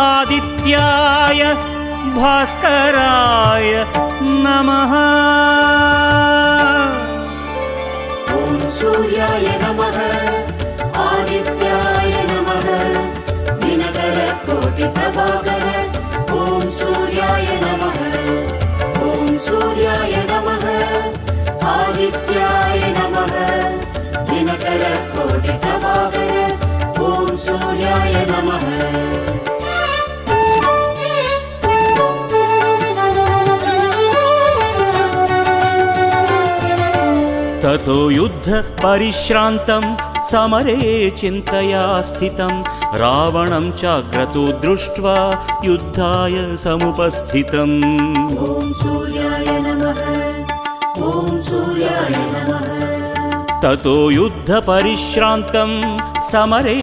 आदित्याय भास्कराय नमः। ॐ सूर्याय नमः आदित्याय नमः दिनकर कोटि प्रभाकर। ॐ सूर्याय नमः ॐ सूर्याय नमः आदित्याय नमः दिनकर कोटि प्रभाकर। ॐ सूर्याय नमः। ततो युद्ध परिश्रान्तं समरे चिन्तया स्थितं रावणं चाक्रतो दृष्ट्वा युद्धाय समुपस्थितम्। ॐ सूर्याय नमः ॐ सूर्याय नमः। ततो युद्ध परिश्रान्तं समरे